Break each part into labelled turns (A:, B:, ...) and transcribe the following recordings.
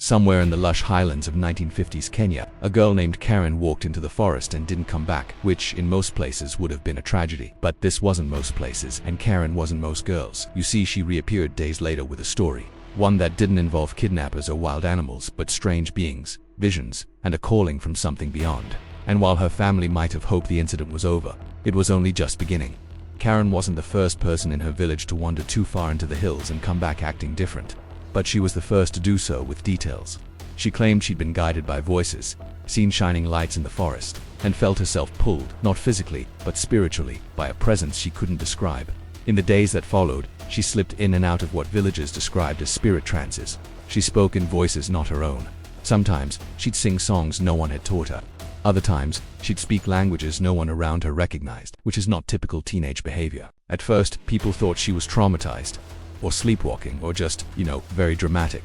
A: Somewhere in the lush highlands of 1950s Kenya, a girl named Karen walked into the forest and didn't come back, which in most places would have been a tragedy. But this wasn't most places, and Karen wasn't most girls. You see, she reappeared days later with a story. One that didn't involve kidnappers or wild animals, but strange beings, visions, and a calling from something beyond. And while her family might have hoped the incident was over, it was only just beginning. Karen wasn't the first person in her village to wander too far into the hills and come back acting different. But she was the first to do so with details. She claimed she'd been guided by voices, seen shining lights in the forest, and felt herself pulled, not physically, but spiritually, by a presence she couldn't describe. In the days that followed, she slipped in and out of what villagers described as spirit trances. She spoke in voices not her own. Sometimes, she'd sing songs no one had taught her. Other times, she'd speak languages no one around her recognized, which is not typical teenage behavior. At first, people thought she was traumatized, or sleepwalking, or just, very dramatic.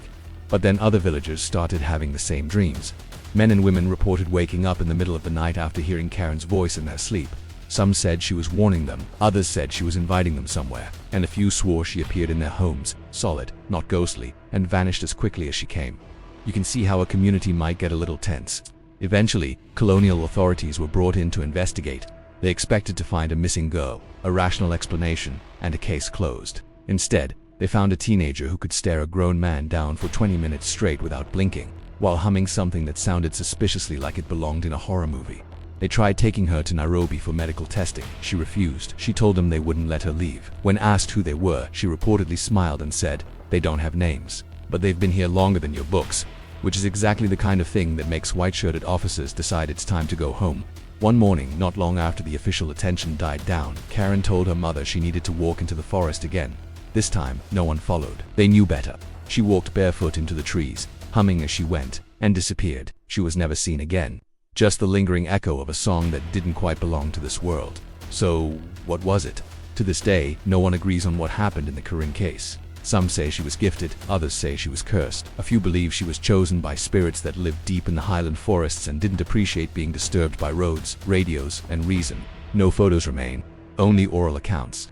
A: But then other villagers started having the same dreams. Men and women reported waking up in the middle of the night after hearing Karen's voice in their sleep. Some said she was warning them, others said she was inviting them somewhere, and a few swore she appeared in their homes, solid, not ghostly, and vanished as quickly as she came. You can see how a community might get a little tense. Eventually, colonial authorities were brought in to investigate. They expected to find a missing girl, a rational explanation, and a case closed. Instead, they found a teenager who could stare a grown man down for 20 minutes straight without blinking, while humming something that sounded suspiciously like it belonged in a horror movie. They tried taking her to Nairobi for medical testing. She refused. She told them they wouldn't let her leave. When asked who they were, she reportedly smiled and said, "They don't have names, but they've been here longer than your books," which is exactly the kind of thing that makes white-shirted officers decide it's time to go home. One morning, not long after the official attention died down, Karen told her mother she needed to walk into the forest again. This time, no one followed. They knew better. She walked barefoot into the trees, humming as she went, and disappeared. She was never seen again. Just the lingering echo of a song that didn't quite belong to this world. So, what was it? To this day, no one agrees on what happened in the Karen case. Some say she was gifted, others say she was cursed. A few believe she was chosen by spirits that lived deep in the highland forests and didn't appreciate being disturbed by roads, radios, and reason. No photos remain, only oral accounts.